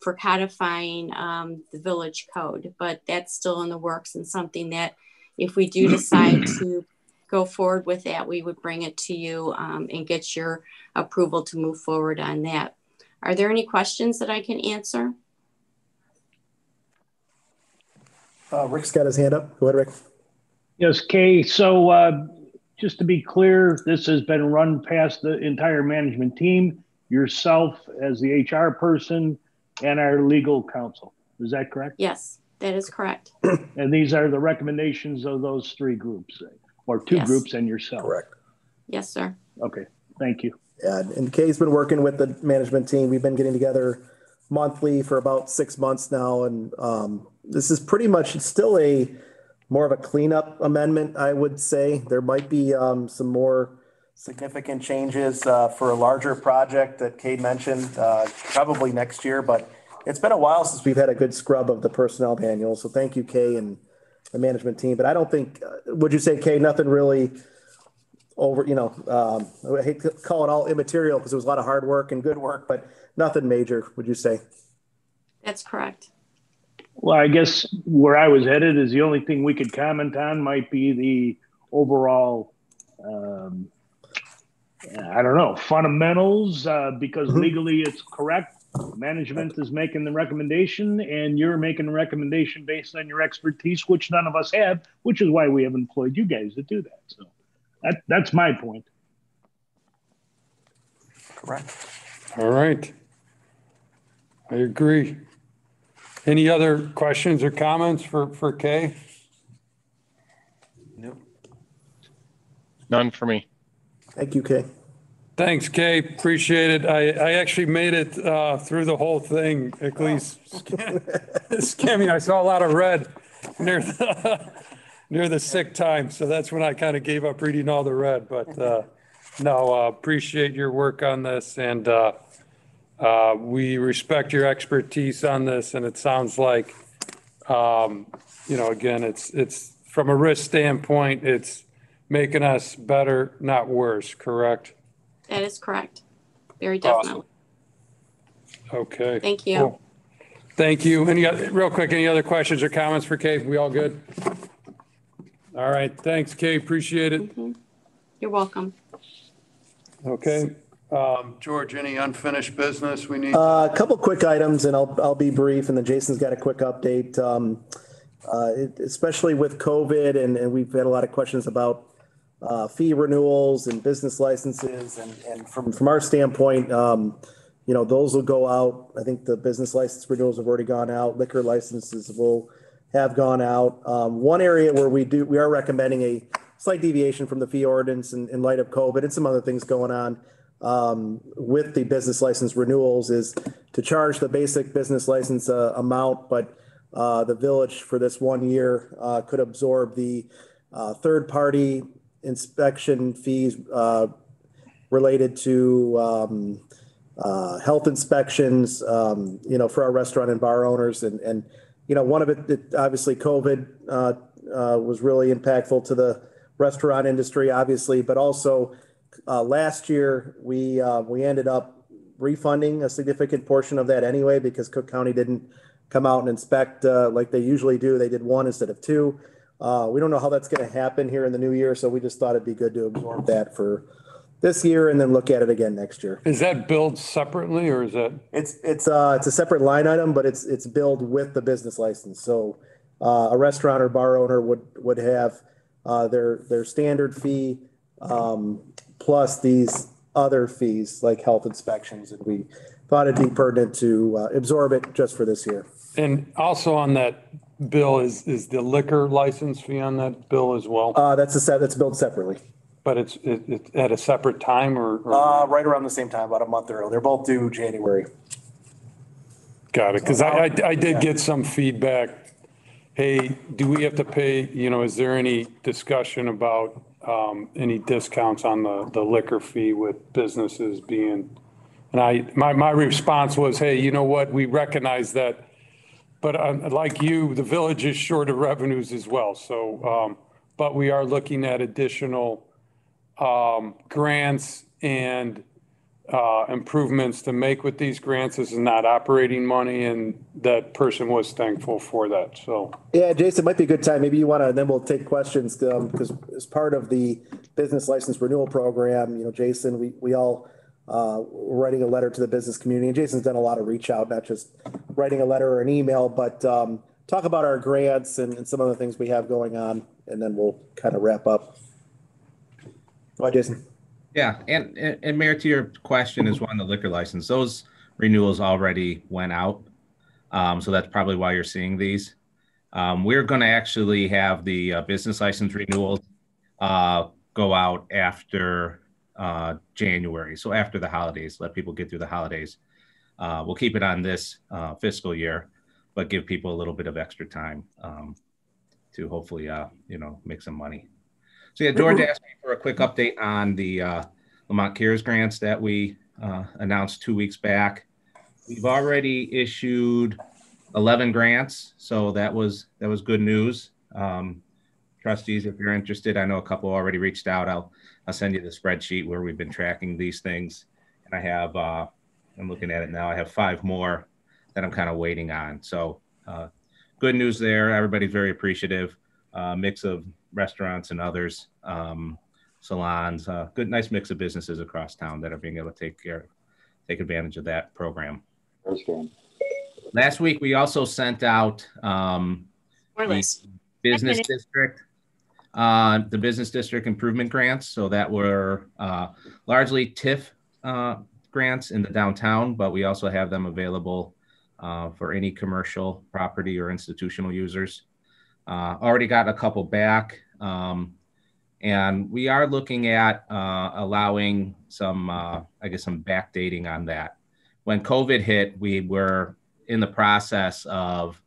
M: for codifying the village code, but that's still in the works and something that if we do decide to go forward with that, we would bring it to you and get your approval to move forward on that. Are there any questions that I can answer?
A: Rick's got his hand up. Go ahead, Rick.
G: Yes, Kay. So just to be clear, this has been run past the entire management team, yourself as the HR person, and our legal counsel. Is that correct?
M: Yes, that is correct.
G: And these are the recommendations of those 3 groups, or 2
M: Yes.
G: groups and yourself? Correct.
M: Yes, sir.
G: Okay, thank you.
A: Yeah, and Kay's been working with the management team. We've been getting together monthly for about 6 months now. And this is pretty much still more of a cleanup amendment, I would say. There might be some more significant changes for a larger project that Kay mentioned, probably next year, but it's been a while since we've had a good scrub of the personnel manual. So thank you, Kay, and the management team. But I don't think, would you say, Kay, nothing really over, I hate to call it all immaterial because it was a lot of hard work and good work, but nothing major, would you say?
M: That's correct.
G: Well, I guess where I was headed is the only thing we could comment on might be the overall, I don't know, fundamentals, because legally it's correct. Management is making the recommendation and you're making a recommendation based on your expertise, which none of us have, which is why we have employed you guys to do that. So that's my point.
A: Correct.
K: All right. I agree. Any other questions or comments for Kay?
I: No.
N: None for me.
A: Thank you, Kay.
K: Thanks, Kay. Appreciate it. I actually made it through the whole thing, at least scamming. I saw a lot of red near the sick time. So that's when I kind of gave up reading all the red. But no, appreciate your work on this. And we respect your expertise on this. And it sounds like, again, it's from a risk standpoint, it's making us better, not worse, correct?
M: That is correct. Very definitely.
K: Awesome. Okay.
M: Thank you.
K: Cool. Thank you. Real quick, any other questions or comments for Kay? We all good? All right. Thanks, Kay. Appreciate it.
M: Mm-hmm. You're welcome.
K: Okay. George, any unfinished business we need?
A: A couple quick items, and I'll be brief, and then Jason's got a quick update. especially with COVID, and we've had a lot of questions about fee renewals and business licenses. And from our standpoint, those will go out. I think the business license renewals have already gone out. Liquor licenses will have gone out. One area where we are recommending a slight deviation from the fee ordinance in light of COVID and some other things going on with the business license renewals is to charge the basic business license amount, but the village for this 1 year could absorb the third-party inspection fees related to health inspections, for our restaurant and bar owners. And one of it obviously COVID was really impactful to the restaurant industry, obviously, but also last year we ended up refunding a significant portion of that anyway, because Cook County didn't come out and inspect like they usually do. They did one instead of two. We don't know how that's going to happen here in the new year, so we just thought it'd be good to absorb that for this year and then look at it again next year.
K: Is that billed separately, or is that?
A: It's a separate line item, but it's billed with the business license. So a restaurant or bar owner would have their standard fee plus these other fees like health inspections, and we thought it'd be pertinent to absorb it just for this year.
K: And also on that bill is the liquor license fee on that bill as well?
A: That's billed separately.
K: But it's at a separate time or?
A: Right around the same time, about a month early. They're both due January.
K: Got it. Because I did get some feedback. Hey, do we have to pay, is there any discussion about any discounts on the liquor fee with businesses being, and my response was, hey, you know what, we recognize that, but like you, the village is short of revenues as well. So, but we are looking at additional grants and improvements to make with these grants. This is not operating money, and that person was thankful for that. So
A: yeah, Jason, it might be a good time. Maybe you want to, and then we'll take questions because as part of the business license renewal program, Jason, we all were writing a letter to the business community, and Jason's done a lot of reach out, not just writing a letter or an email, but talk about our grants and some of the things we have going on, and then we'll kind of wrap up. Go ahead, Jason.
L: Yeah, and Mayor, to your question is one, the liquor license, those renewals already went out. So that's probably why you're seeing these. We're going to actually have the business license renewals go out after January. So after the holidays, let people get through the holidays. We'll keep it on this fiscal year, but give people a little bit of extra time to hopefully, make some money. So yeah, George asked me for a quick update on the Lamont Cares grants that we announced 2 weeks back. We've already issued 11 grants, so that was good news. Trustees, if you're interested, I know a couple already reached out. I'll send you the spreadsheet where we've been tracking these things, and I have I'm looking at it now. I have 5 more that I'm kind of waiting on. So good news there. Everybody's very appreciative. Mix of restaurants and others, salons, good, nice mix of businesses across town that are being able to take advantage of that program. Last week, we also sent out the business district, the business district improvement grants. So that were largely TIF grants in the downtown, but we also have them available for any commercial property or institutional users. Already got a couple back. And we are looking at allowing some, some backdating on that. When COVID hit, we were in the process of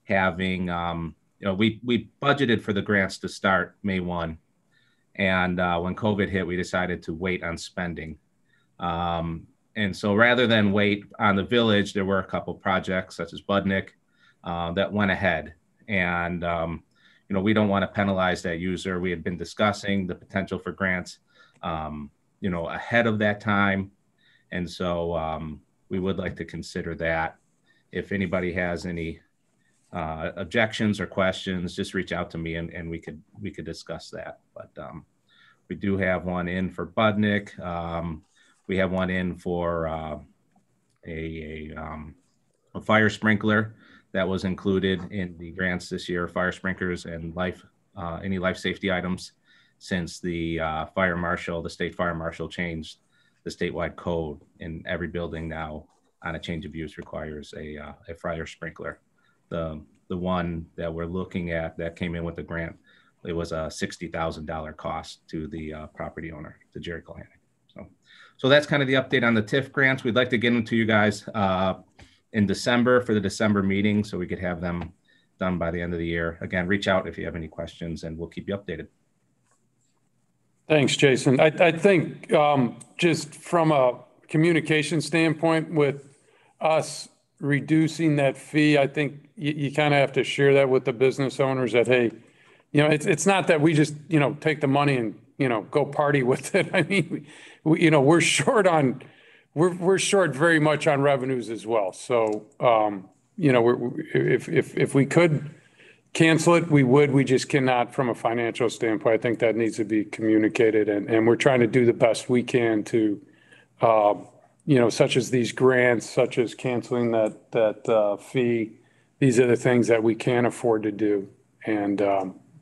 L: having, we budgeted for the grants to start May 1. And when COVID hit, we decided to wait on spending. And so rather than wait on the village, there were a couple projects such as Budnick that went ahead. And we don't want to penalize that user. We had been discussing the potential for grants, ahead of that time. And so we would like to consider that. If anybody has any objections or questions, just reach out to me and we could discuss that. But we do have one in for Budnick. We have one in for a fire sprinkler that was included in the grants this year, fire sprinklers and any life safety items, since the the state fire marshal changed the statewide code, and every building now on a change of use requires a fire sprinkler. The one that we're looking at that came in with the grant, it was a $60,000 cost to the property owner, to Jerry Kohanek. So that's kind of the update on the TIF grants. We'd like to get them to you guys in December for the December meeting, so we could have them done by the end of the year. Again, reach out if you have any questions, and we'll keep you updated.
K: Thanks, Jason. I think just from a communication standpoint, with us reducing that fee, I think you kind of have to share that with the business owners that, hey, it's not that we just, take the money and, go party with it. I mean, we're short very much on revenues as well. So, if we could cancel it, we would. We just cannot from a financial standpoint. I think that needs to be communicated, and we're trying to do the best we can to, such as these grants, such as canceling that fee. These are the things that we can afford to do, and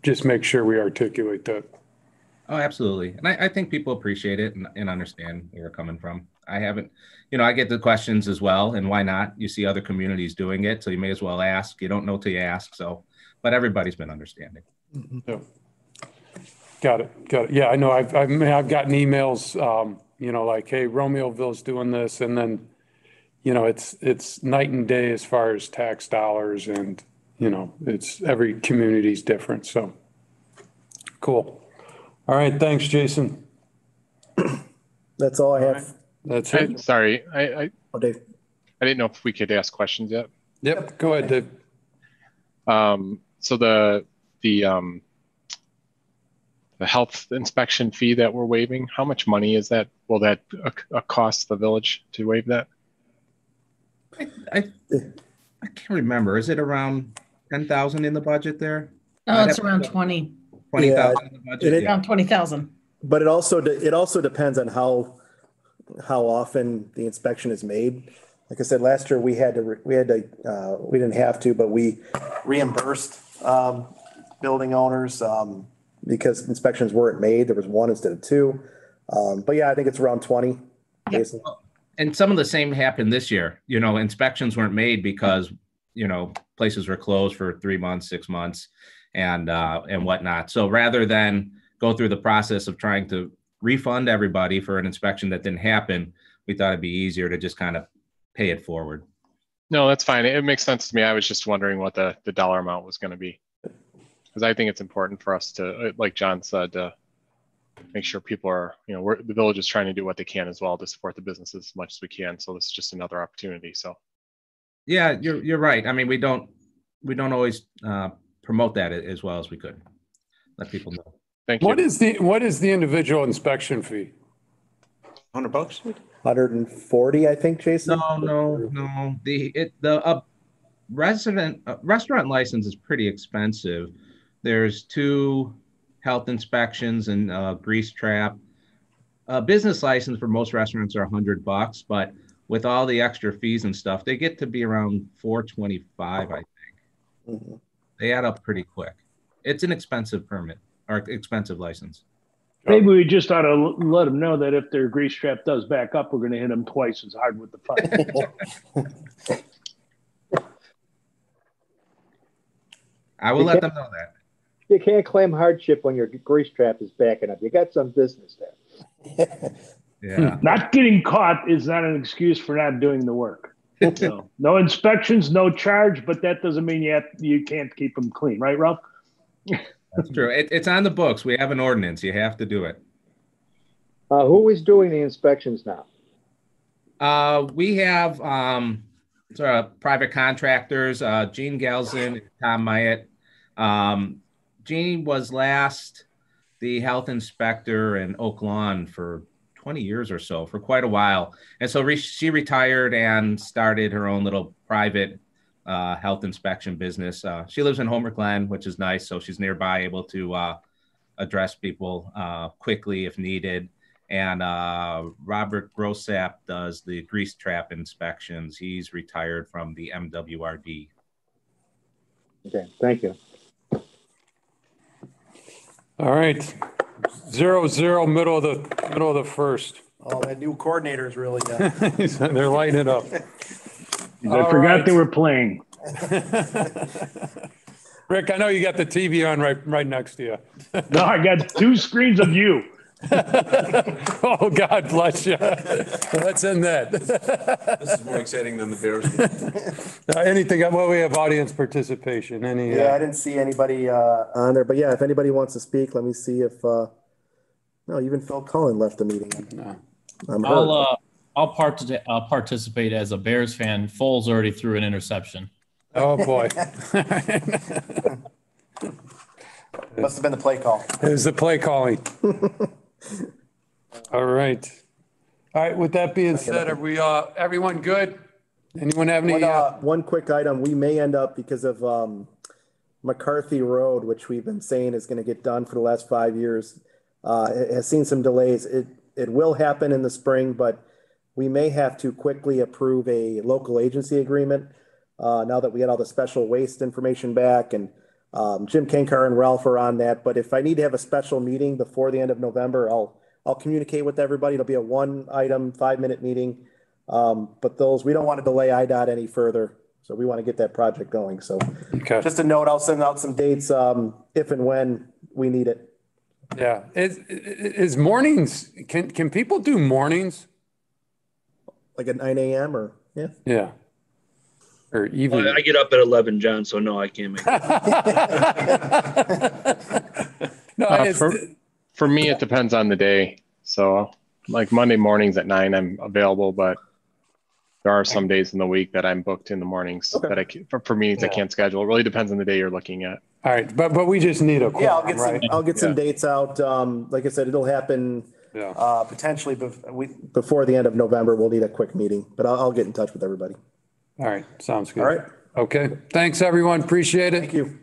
K: just make sure we articulate that.
L: Oh, absolutely. And I think people appreciate it and understand where we're coming from. I haven't, I get the questions as well, and why not? You see other communities doing it, so you may as well ask. You don't know till you ask, so. But everybody's been understanding.
K: Yeah. Got it. Yeah, I know. I've gotten emails, like, hey, Romeoville's doing this, and then, it's night and day as far as tax dollars, and it's every community's different. So, cool. All right, thanks, Jason.
A: That's all I have.
K: Right. That's it.
N: Sorry, I
A: Dave.
N: I didn't know if we could ask questions yet.
K: Yep, go ahead, Dave.
N: So the health inspection fee that we're waiving, how much money is that? Will that cost the village to waive that?
L: I can't remember. Is it around 10,000 in the budget there?
O: No, it's around 20.
L: 20,000 in the budget.
O: Around 20,000.
A: But it also depends on how often the inspection is made. Like I said, last year we didn't have to, but we reimbursed building owners because inspections weren't made. There was one instead of two. But yeah, I think it's around 20.
O: Yep.
L: And some of the same happened this year. Inspections weren't made because, places were closed for 3 months, 6 months, and whatnot. So rather than go through the process of trying to refund everybody for an inspection that didn't happen, we thought it'd be easier to just kind of pay it forward.
N: No, that's fine. It makes sense to me. I was just wondering what the dollar amount was going to be, because I think it's important for us to, like John said, make sure people are, the village is trying to do what they can as well to support the businesses as much as we can. So this is just another opportunity. So.
L: Yeah, you're right. I mean, we don't always promote that as well as we could. Let people know.
N: Thank you.
K: What is the individual inspection fee?
I: $100?
A: 140, I think, Jason.
L: No. The restaurant license is pretty expensive. There's 2 health inspections and grease trap. Business license for most restaurants are $100, but with all the extra fees and stuff, they get to be around $425, I think. Mm-hmm. They add up pretty quick. It's an expensive permit or expensive license.
G: Maybe we just ought to let them know that if their grease trap does back up, we're going to hit them twice as hard with the fine.
L: I will let them know that.
H: You can't claim hardship when your grease trap is backing up. You got some business there.
L: Yeah.
G: Not getting caught is not an excuse for not doing the work. So, no inspections, no charge, but that doesn't mean you can't keep them clean, right, Ralph?
L: That's true. It's on the books. We have an ordinance. You have to do it.
H: Who is doing the inspections now?
L: We have sort of private contractors, Gene Gelson and Tom Myatt. Gene was last the health inspector in Oak Lawn for 20 years or so, for quite a while. And so she retired and started her own little private health inspection business. She lives in Homer Glen, which is nice. So she's nearby, able to address people quickly if needed. And Robert Grossap does the grease trap inspections. He's retired from the MWRD.
H: Okay, thank you.
B: All right. 0-0, middle of the first.
E: Oh, that new coordinator is really,
B: They're lighting it up.
G: I forgot they were playing.
B: Rick, I know you got the TV on right next to you.
G: No, I got 2 screens of you.
B: Oh, God bless you. Let's end that.
P: This is more exciting than the Bears.
B: Anything, well, we have audience participation. Any?
A: Yeah, I didn't see anybody on there, but yeah, if anybody wants to speak, let me see if, no, even Phil Cullen left the meeting.
B: No.
Q: I'll participate as a Bears fan. Foles already threw an interception.
B: Oh, boy.
E: Must have been the play call.
B: It was the play calling. All right. All right, with that being said, are we, everyone good? Anyone have any?
A: One quick item, we may end up, because of McCarthy Road, which we've been saying is going to get done for the last 5 years, it has seen some delays. It will happen in the spring, but we may have to quickly approve a local agency agreement now that we get all the special waste information back, and Jim Kankar and Ralph are on that. But if I need to have a special meeting before the end of November, I'll communicate with everybody. It'll be a 1-item, 5-minute meeting. But we don't want to delay IDOT any further. So we want to get that project going. So just a note, I'll send out some dates if and when we need it.
B: Yeah. Is mornings, can people do mornings?
A: Like at 9 a.m. or yeah?
B: Yeah. Or even.
P: I get up at 11, John, so no, I can't make it.
B: No,
N: for me, it depends on the day. So like Monday mornings at 9, I'm available, but there are some days in the week that I'm booked in the mornings that for meetings I can't schedule. It really depends on the day you're looking at.
B: All right, but we just need a quorum,
A: I'll get some dates out. Like I said, it'll happen potentially before the end of November. We'll need a quick meeting, but I'll get in touch with everybody.
B: All right, sounds good.
A: All right.
B: Okay, thanks everyone. Appreciate it.
A: Thank you.